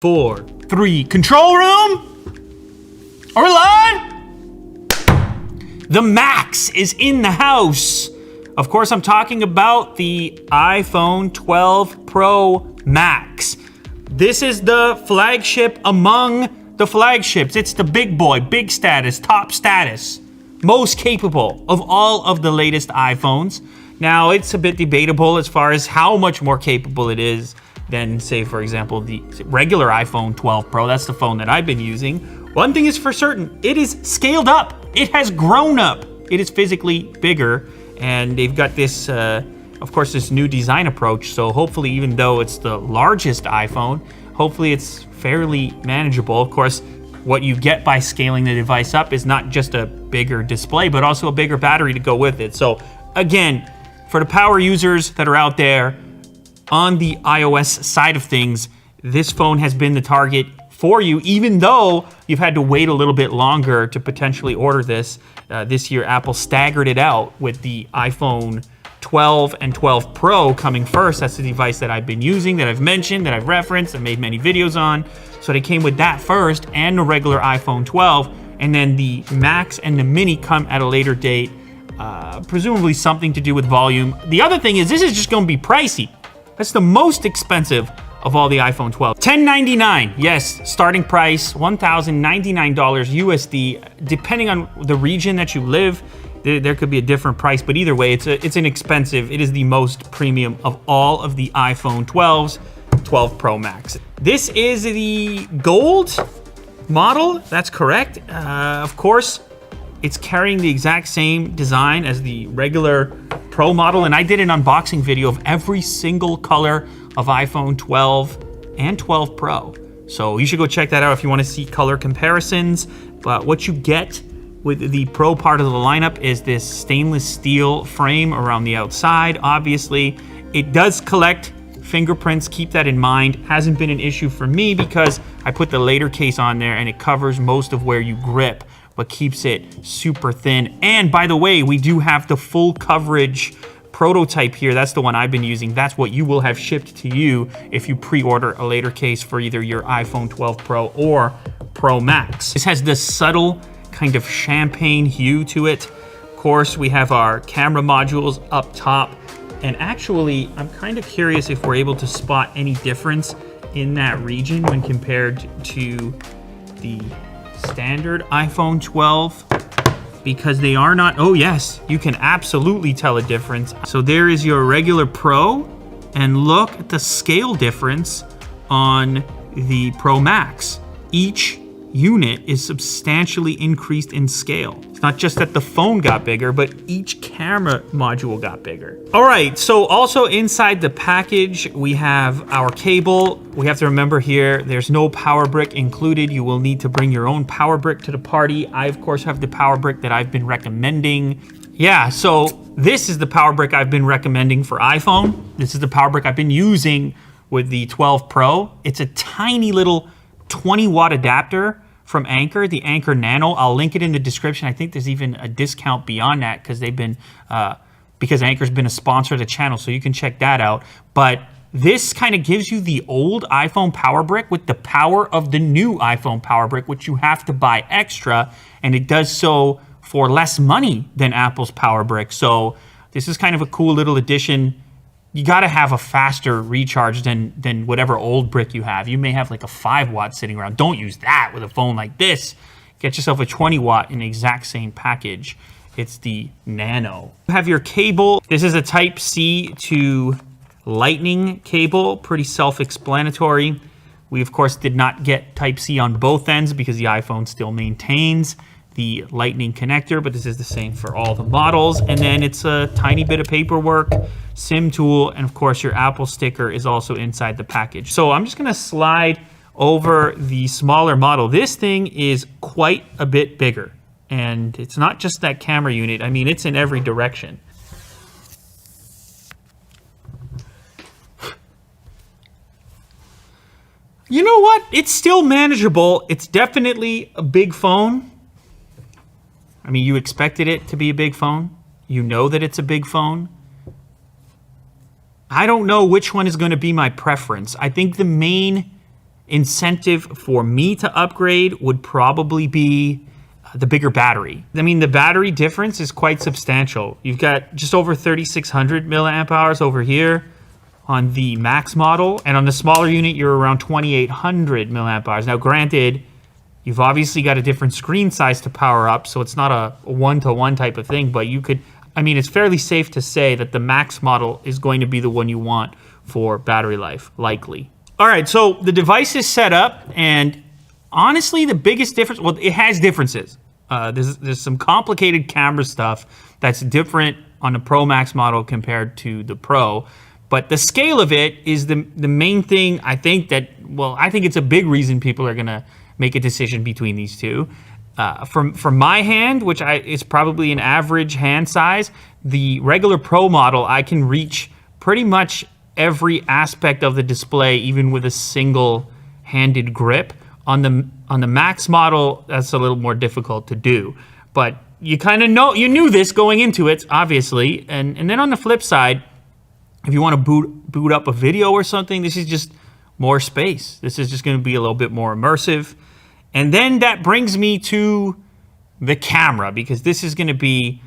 4, 3, control room? Are we live? The Max is in the house. Of course, I'm talking about the iPhone 12 Pro Max. This is the flagship among the flagships. It's the big boy, big status, top status, most capable of all of the latest iPhones. Now, it's a bit debatable as far as how much more capable it is than, say, for example, the regular iPhone 12 Pro. That's the phone that I've been using. One thing is for certain, it is scaled up. It has grown up. It is physically bigger, and they've got this, of course, this new design approach. So hopefully, even though it's the largest iPhone, hopefully it's fairly manageable. Of course, what you get by scaling the device up is not just a bigger display, but also a bigger battery to go with it. So again, for the power users that are out there, on the iOS side of things, this phone has been the target for you, even though you've had to wait a little bit longer to potentially order this. This year, Apple staggered it out with the iPhone 12 and 12 Pro coming first. That's the device that I've been using, that I've mentioned, that I've referenced, I made many videos on. So they came with that first, and the regular iPhone 12, and then the Max and the Mini come at a later date, presumably something to do with volume. The other thing is, this is just going to be pricey. That's the most expensive of all the iPhone 12. $1,099, yes, starting price, $1,099 USD. Depending on the region that you live, there could be a different price, but either way, it's inexpensive. It is the most premium of all of the iPhone 12s, 12 Pro Max. This is the gold model, that's correct. Of course, it's carrying the exact same design as the regular Pro model, and I did an unboxing video of every single color of iPhone 12 and 12 Pro. So you should go check that out if you want to see color comparisons. But what you get with the Pro part of the lineup is this stainless steel frame around the outside. Obviously, it does collect fingerprints, keep that in mind. Hasn't been an issue for me because I put the later case on there and it covers most of where you grip, but keeps it super thin. And by the way, we do have the full coverage prototype here. That's the one I've been using. That's what you will have shipped to you if you pre-order a later case for either your iPhone 12 Pro or Pro Max. This has this subtle kind of champagne hue to it. Of course, we have our camera modules up top. And actually, I'm kind of curious if we're able to spot any difference in that region when compared to the standard iPhone 12, because they are not, oh yes, you can absolutely tell a difference. So there is your regular Pro, and look at the scale difference on the Pro Max. Each unit is substantially increased in scale. It's not just that the phone got bigger, but each camera module got bigger. All right, so also inside the package, we have our cable. We have to remember here, there's no power brick included. You will need to bring your own power brick to the party. I, of course, have the power brick that I've been recommending. Yeah, so this is the power brick I've been recommending for iPhone. This is the power brick I've been using with the 12 Pro. It's a tiny little 20-watt adapter from Anker, the Anker Nano. I'll link it in the description. I think there's even a discount beyond that because they've been, because Anker's been a sponsor of the channel, so you can check that out. But this kind of gives you the old iPhone power brick with the power of the new iPhone power brick, which you have to buy extra, and it does so for less money than Apple's power brick. So this is kind of a cool little addition. You got to have a faster recharge than whatever old brick you have. You may have like a 5-watt sitting around. Don't use that with a phone like this. Get yourself a 20-watt in the exact same package. It's the Nano. You have your cable. This is a Type-C to Lightning cable. Pretty self-explanatory. We, of course, did not get Type-C on both ends because the iPhone still maintains the Lightning connector, but this is the same for all the models. And then it's a tiny bit of paperwork, SIM tool, and of course your Apple sticker is also inside the package. So I'm just gonna slide over the smaller model. This thing is quite a bit bigger, and it's not just that camera unit. I mean, it's in every direction. You know what? It's still manageable. It's definitely a big phone. I mean, you expected it to be a big phone. You know that it's a big phone. I don't know which one is going to be my preference. I think the main incentive for me to upgrade would probably be the bigger battery. I mean, the battery difference is quite substantial. You've got just over 3,600 milliamp hours over here on the Max model, and on the smaller unit, you're around 2,800 milliamp hours. Now, granted, you've obviously got a different screen size to power up, so it's not a one-to-one type of thing, but you could, I mean, it's fairly safe to say that the Max model is going to be the one you want for battery life, likely. All right, so the device is set up, and honestly, the biggest difference, well, it has differences. There's some complicated camera stuff that's different on the Pro Max model compared to the Pro, but the scale of it is the main thing. I think it's a big reason people are gonna make a decision between these two. From my hand, which is probably an average hand size, the regular Pro model, I can reach pretty much every aspect of the display, even with a single-handed grip. On the Max model, that's a little more difficult to do, but you kind of know, you knew this going into it, obviously. And then on the flip side, if you want to boot up a video or something, this is just more space. This is just going to be a little bit more immersive. And then that brings me to the camera, because this is going to be,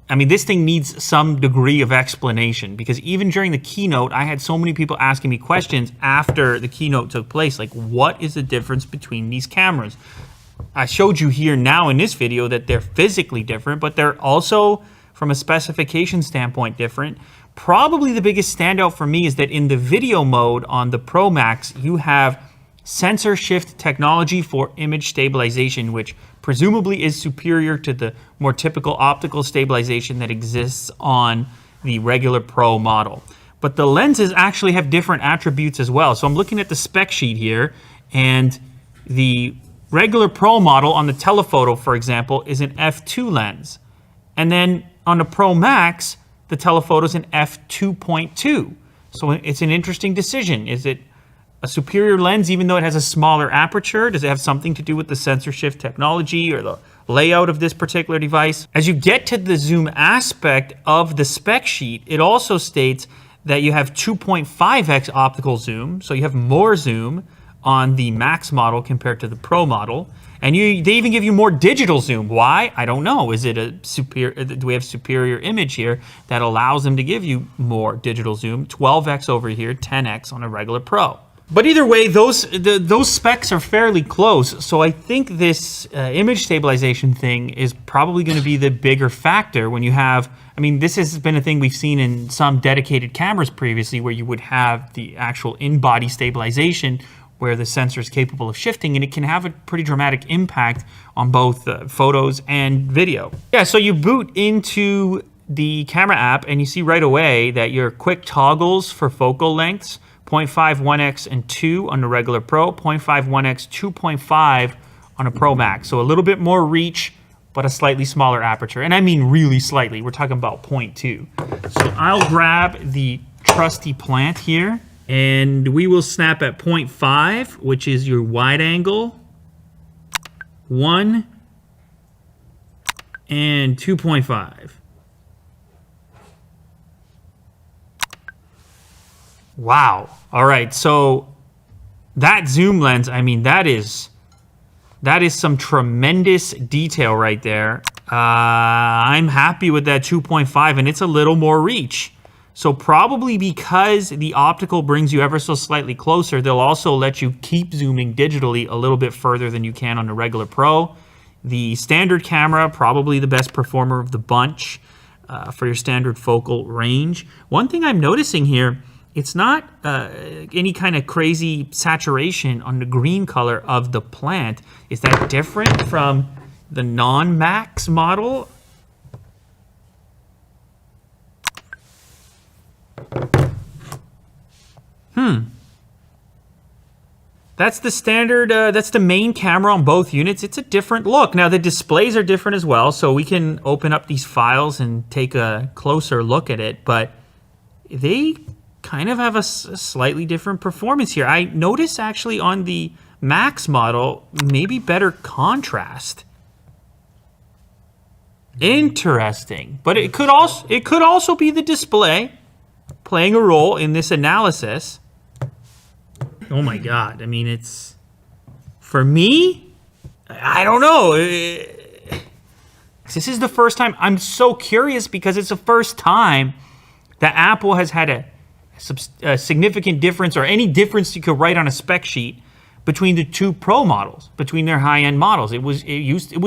I mean, this thing needs some degree of explanation, because even during the keynote, I had so many people asking me questions after the keynote took place, like, what is the difference between these cameras? I showed you here now in this video that they're physically different, but they're also, from a specification standpoint, different. Probably the biggest standout for me is that in the video mode on the Pro Max, you have sensor shift technology for image stabilization, which presumably is superior to the more typical optical stabilization that exists on the regular Pro model. But the lenses actually have different attributes as well. So I'm looking at the spec sheet here, and the regular Pro model on the telephoto, for example, is an f2 lens. And then on the Pro Max, the telephoto is an f2.2. So it's an interesting decision. Is it a superior lens even though it has a smaller aperture? Does it have something to do with the sensor shift technology or the layout of this particular device? As you get to the zoom aspect of the spec sheet, it also states that you have 2.5x optical zoom, so you have more zoom on the Max model compared to the Pro model. And they even give you more digital zoom. Why? I don't know. Is it a superior? Do we have superior image here that allows them to give you more digital zoom? 12x over here, 10x on a regular Pro. But either way, those specs are fairly close. So I think this image stabilization thing is probably going to be the bigger factor when you have, I mean, this has been a thing we've seen in some dedicated cameras previously where you would have the actual in-body stabilization where the sensor is capable of shifting, and it can have a pretty dramatic impact on both photos and video. Yeah, so you boot into the camera app and you see right away that your quick toggles for focal lengths, 0.5, 1x, and 2 on the regular Pro, 0.5, 1x, 2.5 on a Pro Max. So a little bit more reach, but a slightly smaller aperture. And I mean really slightly. We're talking about 0.2. So I'll grab the trusty plant here, and we will snap at 0.5, which is your wide angle, 1, and 2.5. Wow. All right, so that zoom lens, I mean, that is some tremendous detail right there. I'm happy with that 2.5, and it's a little more reach. So probably because the optical brings you ever so slightly closer, they'll also let you keep zooming digitally a little bit further than you can on the regular Pro. The standard camera, probably the best performer of the bunch for your standard focal range. One thing I'm noticing here, it's not any kind of crazy saturation on the green color of the plant. Is that different from the non-Max model? That's the standard, that's the main camera on both units. It's a different look. Now the displays are different as well, so we can open up these files and take a closer look at it, but they kind of have a slightly different performance here. I noticed actually on the Max model, maybe better contrast. Interesting, but it could also be the display playing a role in this analysis. Oh my God. I mean, it's, for me, I don't know. This is the first time, I'm so curious because it's the first time that Apple has had a significant difference or any difference you could write on a spec sheet between the two Pro models, between their high-end models. It was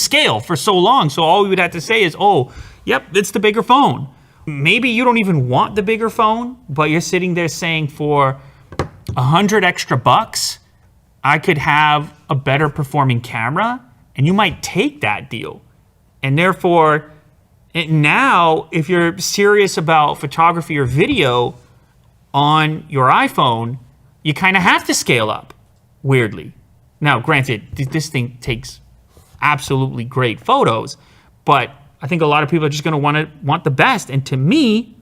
scale for so long, so all we would have to say is, oh, yep, it's the bigger phone. Maybe you don't even want the bigger phone, but you're sitting there saying for $100 extra bucks, I could have a better performing camera, and you might take that deal. And therefore, now, if you're serious about photography or video on your iPhone, you kind of have to scale up, weirdly. Now, granted, this thing takes absolutely great photos, but I think a lot of people are just going to want the best. And to me,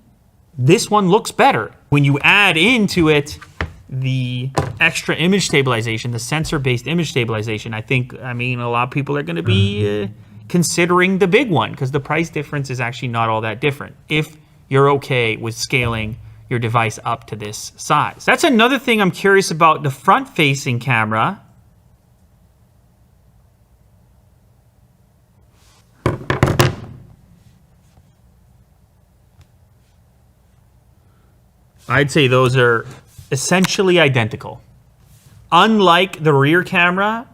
this one looks better. When you add into it the extra image stabilization, the sensor-based image stabilization, I mean, a lot of people are going to be considering the big one because the price difference is actually not all that different if you're okay with scaling your device up to this size. That's another thing I'm curious about the front-facing camera. I'd say those are essentially identical. Unlike the rear camera,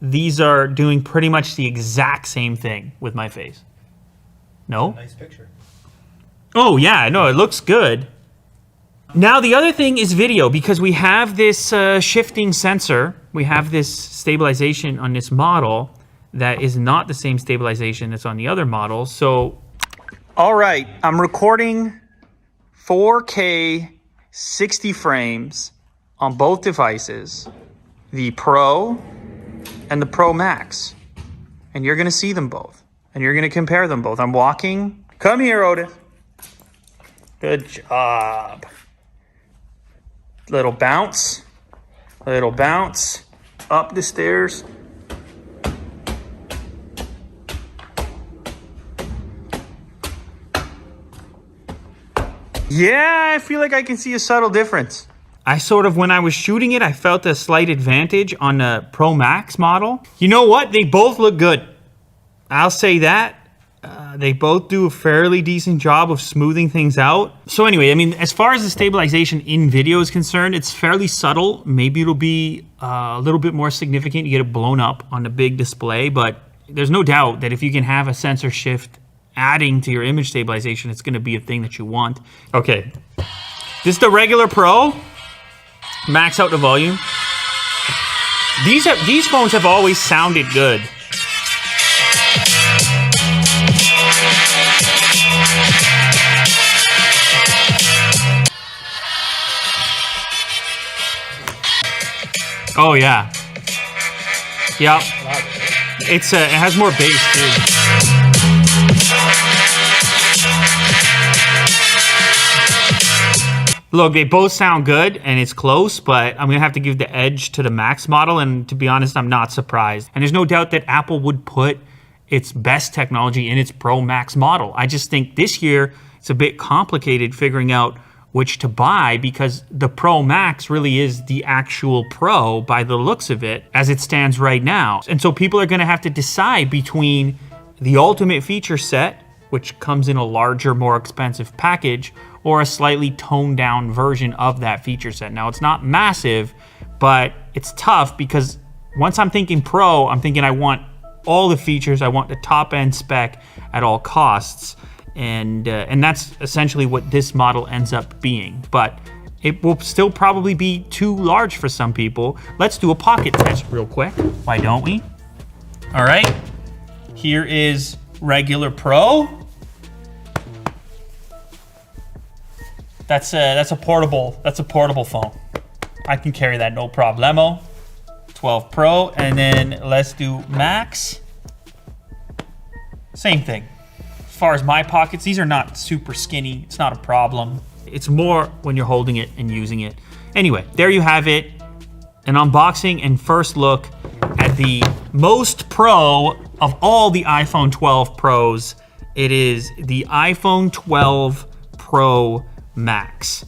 these are doing pretty much the exact same thing with my face. No? Nice picture. Oh yeah, no, it looks good. Now the other thing is video, because we have this shifting sensor, we have this stabilization on this model that is not the same stabilization that's on the other model. So, all right, I'm recording 4K 60 frames on both devices, the Pro and the Pro Max. And you're gonna see them both. And you're gonna compare them both. I'm walking. Come here, Otis. Good job. Little bounce. Little bounce. Up the stairs. Yeah, I feel like I can see a subtle difference. I sort of, when I was shooting it, I felt a slight advantage on the Pro Max model. You know what? They both look good. I'll say that. They both do a fairly decent job of smoothing things out. So anyway, I mean, as far as the stabilization in video is concerned, it's fairly subtle. Maybe it'll be a little bit more significant. You get it blown up on the big display, but there's no doubt that if you can have a sensor shift adding to your image stabilization, it's gonna be a thing that you want. Okay, this is the regular Pro. Max out the volume. These phones have always sounded good. Oh yeah. Yep. It has more bass too. Look, they both sound good and it's close, but I'm gonna have to give the edge to the Max model, and to be honest, I'm not surprised. And there's no doubt that Apple would put its best technology in its Pro Max model. I just think this year it's a bit complicated figuring out which to buy, because the Pro Max really is the actual Pro by the looks of it as it stands right now. And so people are gonna have to decide between the ultimate feature set, which comes in a larger, more expensive package, or a slightly toned down version of that feature set. Now, it's not massive, but it's tough because once I'm thinking Pro, I'm thinking I want all the features, I want the top end spec at all costs. And that's essentially what this model ends up being. But it will still probably be too large for some people. Let's do a pocket test real quick. Why don't we? All right, here is regular Pro. That's a portable phone. I can carry that no problemo. 12 Pro, and then let's do Max. Same thing. As far as my pockets, these are not super skinny. It's not a problem. It's more when you're holding it and using it. Anyway, there you have it. An unboxing and first look at the most Pro of all the iPhone 12 Pros. It is the iPhone 12 Pro Max.